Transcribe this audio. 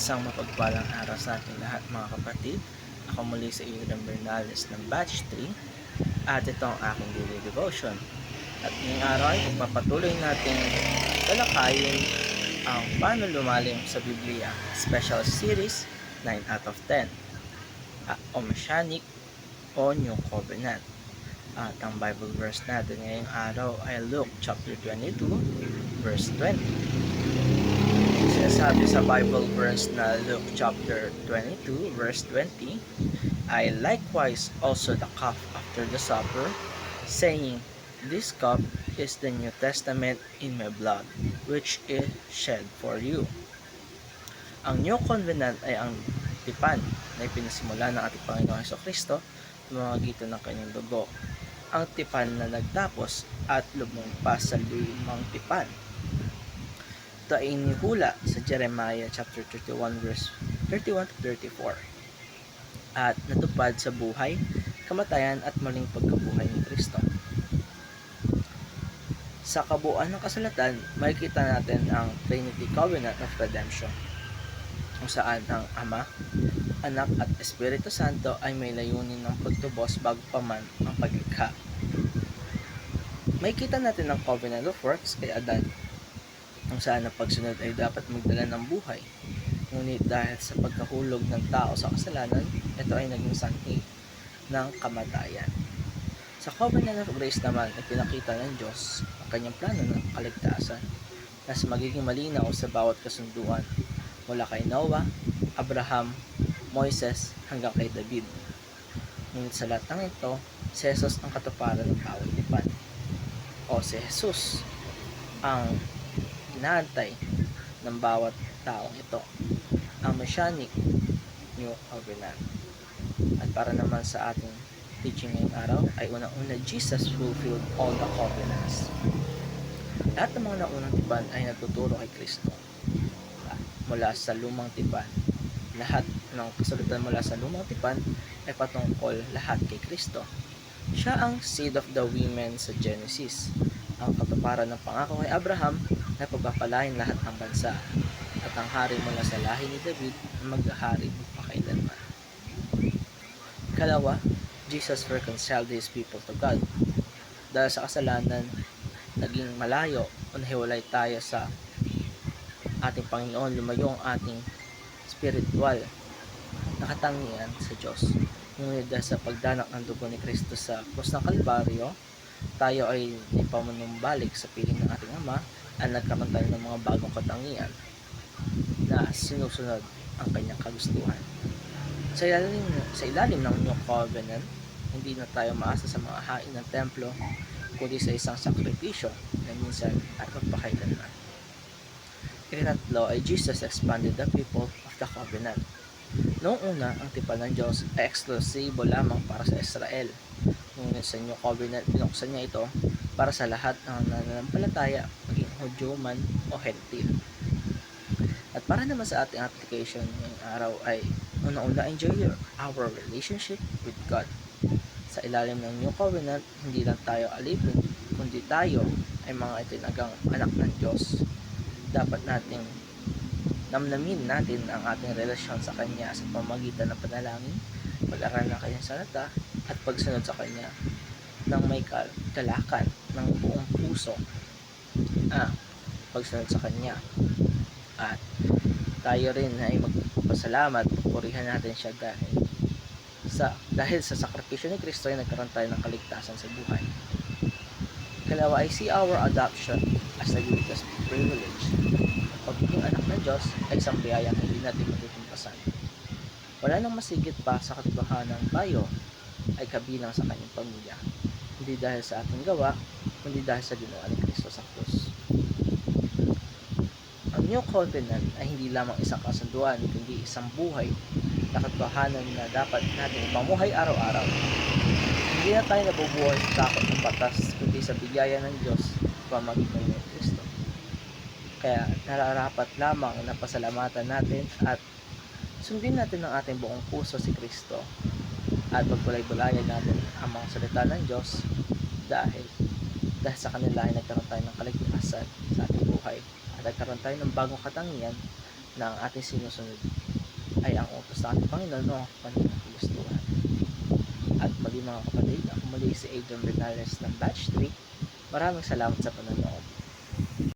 Isang mapagpalang araw sa ating lahat mga kapatid. Ako muli sa Ilan Bernales ng Batch 3 at ito ang aking daily devotion. At ngayong araw ay pagpapatuloy natin talakayin ang Paano Lumalim sa Biblia Special Series 9 out of 10 o Messianic o New Covenant. At ang Bible verse natin ngayong araw ay Luke chapter 22 verse 20. Sinasabi sa Bible verse na Luke chapter 22 verse 20, I likewise also the cup after the supper, saying, This cup is the New Testament in my blood, which is shed for you. Ang New Covenant ay ang tipan na ipinasimula ng ating Panginoong Hesukristo sa pamamagitan ng kanyang dugo. Ang tipan na nagtapos at lumagpas sa 5 tipan. Ito ay inihula sa Jeremiah chapter 31 verse 31 to 34 at natupad sa buhay, kamatayan at muling pagkabuhay ni Kristo. Sa kabuuan ng kasulatan, makikita natin ang Trinity Covenant of Redemption, kung saan ang Ama, Anak at Espiritu Santo ay may layunin ng pagtubos bago pa man ang paglikha. Makikita natin ang Covenant of Works kay Adan, kung saan ang pagsunod ay dapat magdala ng buhay. Ngunit dahil sa pagkahulog ng tao sa kasalanan, ito ay naging sanhi ng kamatayan. Sa Covenant of Grace naman ay pinakita ng Diyos ang kanyang plano ng kaligtasan na magiging malinaw sa bawat kasunduan mula kay Noah, Abraham, Moises hanggang kay David. Ngunit sa lahat ng ito, si Jesus ang katuparan ng bawat tipan. O si Jesus ang inaantay ng bawat taong ito, ang Messianic New Covenant. At para naman sa ating teaching ngayong araw ay unang-una, Jesus fulfilled all the covenants. Lahat ng mga naunang tipan ay nagtuturo kay Kristo. Mula sa lumang tipan, lahat ng kasulatan mula sa lumang tipan ay patungkol lahat kay Kristo. Siya ang seed of the women sa Genesis, ang katuparan ng pangako kay Abraham na pagpapalain lahat ng bansa, at ang hari mula sa lahi ni David na maghahari magpakailanman. Ikalawa, Jesus reconciled his people to God. Dahil sa kasalanan, naging malayo o nahiwalay tayo sa ating Panginoon, lumayo ang ating spiritual na katangian sa Diyos. Ngunit dahil sa pagdanak ng dugo ni Kristo sa krus ng Kalbaryo, tayo ay ipamunumbalik sa piling ng ating Ama at nagkaroon tayo ng mga bagong katangian na sinusunod ang kanyang kagustuhan. Sa ilalim ng New Covenant, hindi na tayo maasa sa mga hain ng templo, kundi sa isang sakripisyo na minsan at magpakailanman. Ikatlo ay Jesus expanded the people of the covenant. Noong una, ang tipan ng Diyos ay eksklusibo lamang para sa Israel. Ngunit sa New Covenant, binuksan niya ito para sa lahat ng nananampalataya, maging Hudyo man o Hentil. At para naman sa ating application ngayong araw ay una-una, enjoy our relationship with God. Sa ilalim ng New Covenant, hindi lang tayo alipin, kundi tayo ay mga itinagang anak ng Diyos. Dapat nating namnamin natin ang ating relasyon sa Kanya sa pamamagitan ng panalangin, pag-aral ng Kanyang salita, at pagsunod sa Kanya ng may kalakan ng buong puso. Pagsunod sa Kanya. At tayo rin ay magpasalamat, purihan natin siya dahil sa sakripisyo ni Kristo ay nagkaroon tayo ng kaligtasan sa buhay. Ikalawa, I see our adoption as a greatest privilege. Pagiging anak ng Diyos ay isang biyayang hindi natin matutumpasan. Wala nang masigit pa sa katotohanan tayo ay kabilang sa kanyang pamilya, hindi dahil sa ating gawa, kundi dahil sa ginawa ni Kristo sa krus. Ang New Covenant ay hindi lamang isang kasunduan, kundi isang buhay na katotohanan na dapat natin ipamuhay araw-araw. Hindi na tayo nabubuhay sa takot ng batas, kundi sa biyaya ng Diyos pamamagitan ni Kristo. Kaya nararapat lamang na pasalamatan natin at sundin natin ng ating buong puso si Kristo at pagbulay-bulayan natin ang mga salita ng Diyos dahil sa kanila ay nagkaroon tayo ng kaligtasan sa ating buhay at nagkaroon tayo ng bagong katangian na ang ating sinusunod ay ang utos ng ating Panginoon o ang kanyang kagustuhan. At muli mga kapatid, ako muli si Adrian Bernales ng Batch 3. Maraming salamat sa panonood.